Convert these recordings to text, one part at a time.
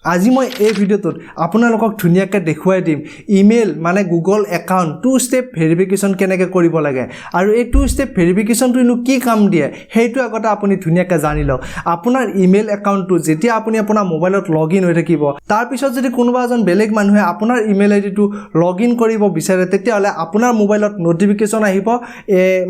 আজি মই এই ভিডিওটোত আপোনালোকক ধুনিয়াকৈ দেখুৱাই দিম ইমেইল মানে Google account two step verification কেনেকৈ কৰিব লাগে আৰু এই টু ষ্টেপ ভেৰিফিকেশ্যনটো কি কাম দিয়ে সেইটো আগতে আপুনি ধুনিয়াকৈ জানি লওক আপোনাৰ ইমেইল একাউণ্টটো যেতিয়া আপুনি আপোনাৰ মোবাইলত লগইন হৈ থাকিব তাৰ পিছত যদি কোনোবা এজন বেলেগ মানুহে আপোনাৰ ইমেইল আইডিটো লগইন কৰিব বিচাৰে তেতিয়াহলে আপোনাৰ মোবাইলত নটিফিকেশ্যন আহিব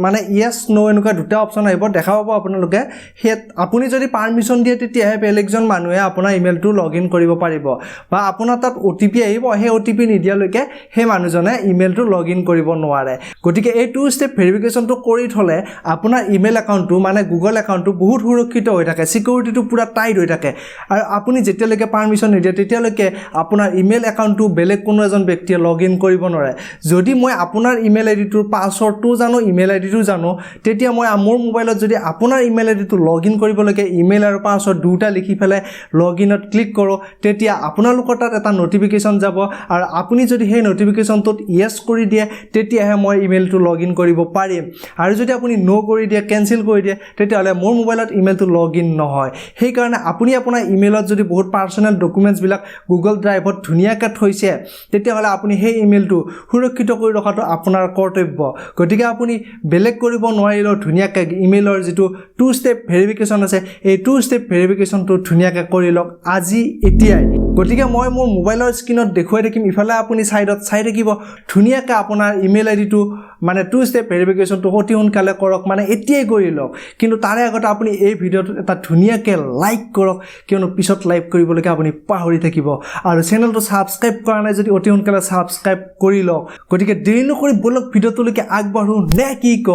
মানে ইয়েস নো এনেকুৱা দুটা অপচন আহিব দেখা পাব আপোনালোকে হেত আপুনি যদি পাৰমিশন দিয়ে তেতিয়াহে বেলেগজন মানুহে আপোনাৰ ইমেইলটো লগইন কৰিব পাৰিব বা আপোনাৰ তাত ওটিপি আহিব সেই ওটিপি নিদিয়ালৈকে সেই মানুহজনে ইমেইলটো লগইন কৰিব নোৱাৰে গতিকে এই টু ষ্টেপ ভেৰিফিকেশ্যনটো কৰি থলে আপোনাৰ ইমেইল একাউণ্টটো মানে গুগল একাউণ্টটো বহুত সুৰক্ষিত হৈ থাকে সিকিউৰিটিটো পুৰা টাইট হৈ থাকে আৰু আপুনি যেতিয়ালৈকে পাৰমিশন নিদিয়ে তেতিয়ালৈকে আপোনাৰ ইমেইল একাউণ্টটো বেলেগ কোনো এজন ব্যক্তিয়ে লগইন কৰিব নোৱাৰে যদি মই আপোনাৰ ইমেইল আইডিটোৰ পাছৱৰ্ডটো জানো ইমেইল আইডিটো জানো তেতিয়া মই মোৰ মোবাইলত যদি আপোনাৰ ইমেইল আইডিটো লগইন কৰিবলৈকে ইমেইল আৰু পাছৱৰ্ড দুটা লিখি ফেলে লগইনত ক্লিক কৰো তেতিয়া আপোনালোকৰ তাত এটা নটিফিকেশ্যন যাব আৰু আপুনি যদি সেই নটিফিকেশ্যনটোত ইয়েস কৰি দিয়ে তেতিয়াহে মই ইমেইলটো লগইন কৰিব পাৰিম আৰু যদি আপুনি নো কৰি দিয়ে কেনসেল কৰি দিয়ে তেতিয়াহলে মোৰ মোবাইলত ইমেইলটো লগইন নহয় সেই কাৰণে আপুনি আপোনাৰ ইমেইলত যদি বহুত পাৰ্সোনেল ডকুমেন্টছ বিলাক গুগল ড্ৰাইভত ধুনিয়াকৈ থৈছে তেতিয়াহলে আপুনি সেই ইমেইলটো সুৰক্ষিত কৰি ৰখাটো আপোনাৰ কৰ্তব্য গতিকে আপুনি বেলেগ কৰিব নোৱাৰিলেও ধুনিয়াকৈ ইমেইলৰ যেটো টু ষ্টেপ ভেৰিফিকেশ্যন আছে এই টু ষ্টেপ ভেৰিফিকেশ্যনটো ধুনিয়াকৈ কৰি লওক আজি এতিয়াই গতিকে মই মোৰ মোবাইলৰ স্ক্ৰিনত দেখুৱাই থাকিম ইফালে আপুনি সাইডত চাই থাকিব ধুনিয়াকৈ আপোনাৰ ইমেইল আইডিটো মানে টু ষ্টেপ ভেৰিফিকেশ্যনটো অতি সোনকালে কৰক মানে এতিয়াই কৰি লওক কিন্তু তাৰে আগতে আপুনি এই ভিডিওটো এটা ধুনিয়াকৈ লাইক কৰক কিয়নো পিছত লাইক কৰিবলৈকে আপুনি পাহৰি থাকিব আৰু চেনেলটো সাবস্ক্ৰাইব কৰা নাই যদি অতি সোনকালে সাবস্ক্ৰাইব কৰি লওক গতিকে দেৰি নকৰি বলক ভিডিওটোলৈকে আগবাঢ়ো নে কি ক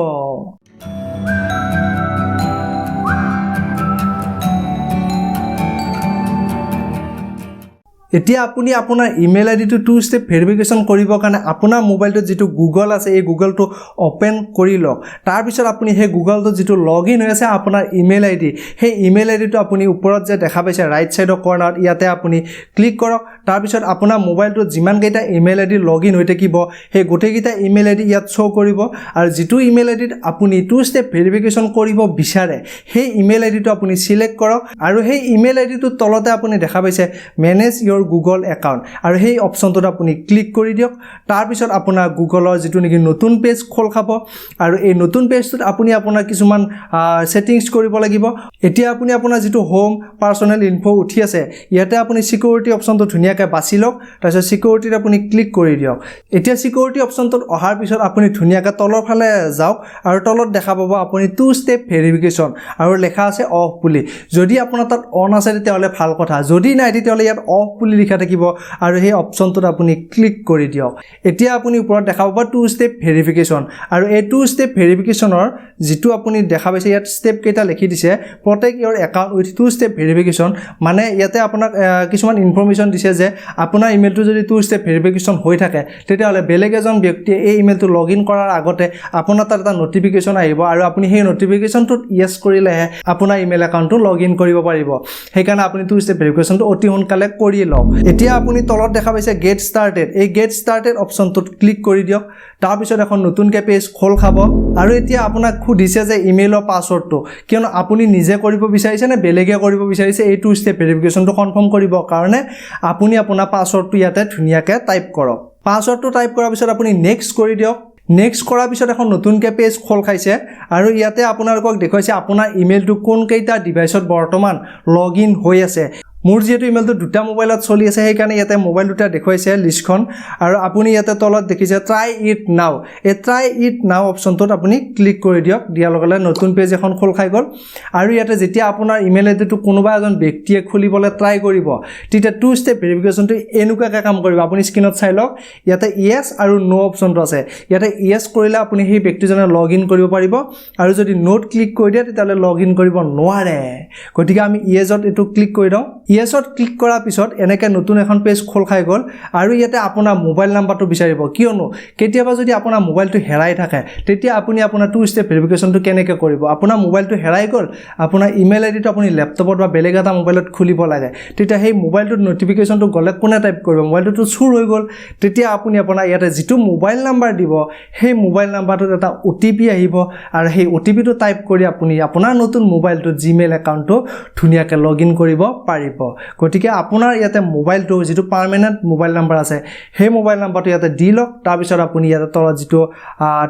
এতিয়া আপুনি আপোনাৰ ইমেইল আইডিটো টু ষ্টেপ ভেৰিফিকেশ্যন কৰিবৰ কাৰণে আপোনাৰ মোবাইলটোত যেটো গুগল আছে এই গুগলটো ওপেন কৰি লওক তাৰ পিছত আপুনি সেই গুগলটো যেটো লগইন হৈ আছে আপোনাৰ ইমেইল আইডি সেই ইমেইল আইডিটো আপুনি ওপৰত যে দেখা পাইছে ৰাইট সাইডৰ কৰ্নাৰত ইয়াতে আপুনি ক্লিক কৰক তাৰ পিছত আপোনাৰ মোবাইলটোত যিমান কেইটা ইমেইল আইডি লগইন হৈ থাকিব সেই গোটেইকেইটা ইমেইল আইডি ইয়াত শো কৰিব আৰু যেটো ইমেইল আইডিত আপুনি টু ষ্টেপ ভেৰিফিকেশ্যন কৰিব বিচাৰে সেই ইমেইল আইডিটো আপুনি সিলেক্ট কৰক আৰু সেই ইমেইল আইডিটোৰ তলতে আপুনি দেখা পাইছে মেনেজ গুগল একাউণ্ট আৰু সেই অপচনটোত আপুনি ক্লিক কৰি দিয়ক তাৰ পিছত আপোনাৰ গুগলৰ যেটো নেকি নতুন পেজ খোল খাব আৰু এই নতুন পেজটোত আপুনি আপোনাৰ কিছুমান সেটিংস কৰিব লাগিব এতিয়া আপুনি আপোনাৰ যেটো হোম পাৰ্সোনেল ইনফো উঠি আছে ইয়াতে আপুনি সিকিউৰিটি অপচনটো ধুনিয়াকৈ বাছি লওক তাৰপিছত সিকিউৰিটিত আপুনি ক্লিক কৰি দিয়ক এতিয়া সিকিউৰিটি অপচনটোত অহাৰ পিছত আপুনি ধুনিয়াকৈ তলৰ ফালে যাওক আৰু তলত দেখা পাব আপুনি টু ষ্টেপ ভেৰিফিকেশ্যন আৰু লেখা আছে অফ বুলি যদি আপোনাৰ তাত অন আছে তেতিয়াহলে ভাল কথা যদি নাই তেতিয়াহলে ইয়াত অফ বুলি লিখা থাকিব আৰু সেই অপচনটোত আপুনি ক্লিক কৰি দিয়ক এতিয়া আপুনি ওপৰত দেখা পাব টু ষ্টেপ ভেৰিফিকেশ্যন আৰু এই টু ষ্টেপ ভেৰিফিকেশ্যনৰ যেটো আপুনি দেখা পাইছে ইয়াত ষ্টেপ কেইটা লিখি দিছে protect your account with two step verification মানে ইয়াতে আপোনাক কিছুমান ইনফৰমেশ্যন দিছে যে আপোনাৰ ইমেইলটো যদি টু ষ্টেপ ভেৰিফিকেশ্যন হৈ থাকে তেতিয়াহলে বেলেগ এজন ব্যক্তিয়ে এই ইমেইলটো লগইন কৰাৰ আগতে আপোনাৰ তাত এটা নটিফিকেশ্যন আহিব আৰু আপুনি সেই নটিফিকেশ্যনটোত ইয়েস কৰিলেহে আপোনাৰ ইমেইল একাউণ্টটো লগইন কৰিব পাৰিব সেইকাৰণে আপুনি টু ষ্টেপ ভেৰিফিকেশ্যনটো অতি সোনকালে কৰি লওক এতিয়া আপুনি তলত দেখা পাইছে গেট ষ্টাৰ্টেড এই গেট ষ্টাৰ্টেড অপচনটোত ক্লিক কৰি দিয়ক তাৰ পিছত এখন নতুনকৈ পেজ খোল খাব আৰু এতিয়া আপোনাক খুদিছে যে ইমেইলৰ পাছৱৰ্ডটো কিয়নো আপুনি নিজে কৰিব বিচাৰিছে নে বেলেগে কৰিব বিচাৰিছে এই টু ষ্টেপ ভেৰিফিকেশ্যনটো কনফাৰ্ম কৰিবৰ কাৰণে আপুনি আপোনাৰ পাছৱৰ্ডটো ইয়াতে ধুনিয়াকৈ টাইপ কৰক পাছৱৰ্ডটো টাইপ কৰাৰ পিছত আপুনি নেক্সট কৰি দিয়ক নেক্সট কৰাৰ পিছত এখন নতুনকৈ পেজ খোল খাইছে আৰু ইয়াতে আপোনালোকক দেখুৱাইছে আপোনাৰ ইমেইলটো কোন কেইটা ডিভাইচত বৰ্তমান লগইন হৈ আছে মোৰ যেটো ইমেইলটো দুটা মোবাইলত চলি আছে সেইকাৰণে ইয়াতে মোবাইল দুটা দেখুৱাইছে লিষ্টখন আৰু আপুনি ইয়াতে তলত দেখিছে ট্ৰাই ইট নাও এই ট্ৰাই ইট নাও অপচনটোত আপুনি ক্লিক কৰি দিয়ক দিয়াৰ লগে লগে নতুন পেজ এখন খোল খাই গ'ল আৰু ইয়াতে যেতিয়া আপোনাৰ ইমেইল আইডিটো কোনোবা এজন ব্যক্তিয়ে খুলিবলৈ ট্ৰাই কৰিব তেতিয়া টু ষ্টেপ ভেৰিফিকেশ্যনটো এনেকুৱাকৈ কাম কৰিব আপুনি স্ক্ৰিনত চাই লওক ইয়াতে ইয়েস আৰু নো অপচনটো আছে ইয়াতে ইয়েস কৰিলে আপুনি সেই ব্যক্তিজনে লগইন কৰিব পাৰিব আৰু যদি নোট ক্লিক কৰি দিয়ে তেতিয়াহলে লগইন কৰিব নোৱাৰে গতিকে আমি ইয়েসত এটো ক্লিক কৰি দিওঁ ইয়েসত ক্লিক কৰাৰ পিছত এনেকৈ নতুন এখন পেজ খোল খাই গ'ল আৰু ইয়াতে আপোনাৰ মোবাইল নাম্বাৰটো বিচাৰিব কিয়নো কেতিয়াবা যদি আপোনাৰ মোবাইলটো হেৰাই থাকে তেতিয়া আপুনি আপোনাৰ টু ষ্টেপ ভেৰিফিকেশ্যনটো কেনেকৈ কৰিব আপোনাৰ মোবাইলটো হেৰাই গ'ল আপোনাৰ ইমেইল আইডিটো আপুনি লেপটপত বা বেলেগ এটা মোবাইলত খুলিব লাগে তেতিয়া সেই মোবাইলটোত নটিফিকেশ্যনটো গ'লে কোনে টাইপ কৰিব মোবাইলটো চুৰ হৈ গ'ল তেতিয়া আপুনি আপোনাৰ ইয়াতে যেটো মোবাইল নাম্বাৰ দিব সেই মোবাইল নাম্বাৰটোত এটা ওটিপি আহিব আৰু সেই ওটিপিটো টাইপ কৰি আপুনি আপোনাৰ নতুন মোবাইলটোত জিমেইল একাউণ্টটো ধুনিয়াকৈ লগইন কৰিব পাৰিব আহিব গতিকে আপোনাৰ ইয়াতে মোবাইলটো যেটো পাৰ্মানেন্ট মোবাইল নাম্বাৰ আছে সেই মোবাইল নাম্বাৰটো ইয়াতে দি লওক তাৰ পিছত আপুনি ইয়াতে তলত যেটো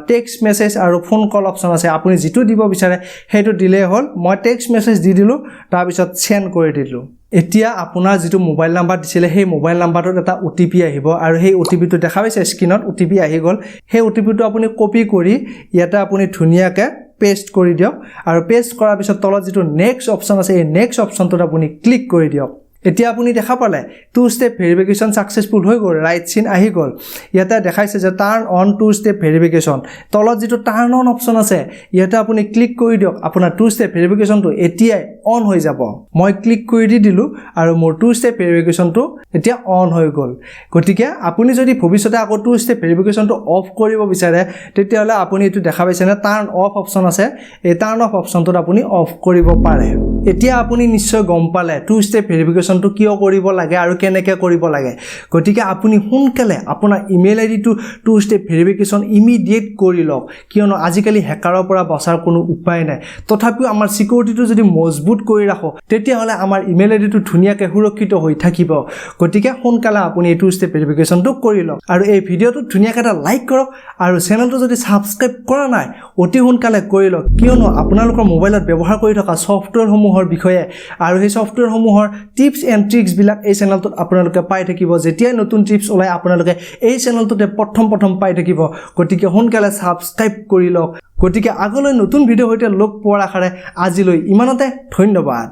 টেক্সট মেসেজ আৰু ফোন কল অপচন আছে আপুনি যেটো দিব বিচাৰে হেটো দিলে হল মই টেক্সট মেসেজ দি দিলো তাৰ পিছত সেন্ড কৰি দিলো এতিয়া আপোনাৰ যেটো মোবাইল নাম্বাৰ দিছিলে সেই মোবাইল নাম্বাৰটোত এটা ওটিপি আহিব আৰু সেই ওটিপিটো দেখা পাইছে স্ক্ৰিনত ওটিপি আহি গল সেই ওটিপিটো আপুনি কপি কৰি ইয়াতে আপুনি ধুনিয়াকে পেস্ট কৰি দিয়ক আৰু পেস্ট কৰাৰ পিছত তলত যেটো নেক্সট অপচন আছে এই নেক্সট অপচনটোত আপুনি ক্লিক কৰি দিয়ক এতিয়া আপুনি দেখা পালে টু স্টেপ ভেৰিফিকেশন সাকসেসফুল হৈ গল ৰাইট চিন আহি গল ইয়াতে দেখাইছে যে turn on two step verification তলত যেটো টাৰ্ন অন অপচন আছে ইয়াতে আপুনি ক্লিক কৰি দিয়ক আপোনাৰ টু স্টেপ ভেৰিফিকেশনটো এতিয়াই অন হৈ যাব মই ক্লিক কৰি দিলো আৰু মোৰ টু স্টেপ ভেৰিফিকেশনটো এতিয়া অন হৈ গল গতিকে আপুনি যদি ভৱিষ্যতে আকৌ টু স্টেপ ভেৰিফিকেশনটো অফ কৰিব বিচাৰে তেতিয়াহলে আপুনি এটো দেখা পাইছে না টাৰ্ন অফ অপচন আছে এই টাৰ্ন অফ অপচনটো আপুনি অফ কৰিব পাৰে এতিয়া আপুনি নিশ্চয় গম পালে টু স্টেপ ভেৰিফিকেশনটো কিয় কৰিব লাগে আৰু কেনেকৈ কৰিব লাগে গতিকে আপুনি সোনকালে আপোনাৰ ইমেইল আইডিটো টু স্টেপ ভেৰিফিকেশন ইমিডিয়েট কৰি লওক কিয়নো আজিকালি হেকাৰৰ পৰা বচাৰ কোনো উপায় নাই তথাপিও আমাৰ সিকিউৰিটিটো যদি মজবুত কৰি ৰাখো তেতিয়াহলে আমাৰ ইমেইল আইডিটো ধুনিয়াকৈ সুৰক্ষিত হৈ থাকিব গতিকে সোনকালে আপুনি টু স্টেপ ভেৰিফিকেশনটো কৰি লওক আৰু এই ভিডিওটো ধুনিয়াকৈ এটা লাইক কৰক আৰু চেনেলটো যদি সাবস্ক্ৰাইব কৰা নাই অতি সোনকালে কৰি লওক কিয়নো আপোনালোকৰ মোবাইলত ব্যৱহাৰ কৰি থকা সফটওয়্যাৰসমূহৰ বিষয়ে আৰু সেই সফটওয়্যাৰসমূহৰ টিপস এণ্ড ট্ৰিক্স বিলাক এই চেনেলটোত আপোনালোকে পাই থাকিব যেতিয়া নতুন টিপস ওলাই আপোনালোকে এই চেনেলটোতে প্ৰথম পাই থাকিব গতিকে সোনকালে সাবস্ক্ৰাইব কৰি লওক গতিকে আগলৈ নতুন ভিডিও হৈতে লগ পোৱাৰ আশাৰে আজিলৈ ইমানতে ধন্যবাদ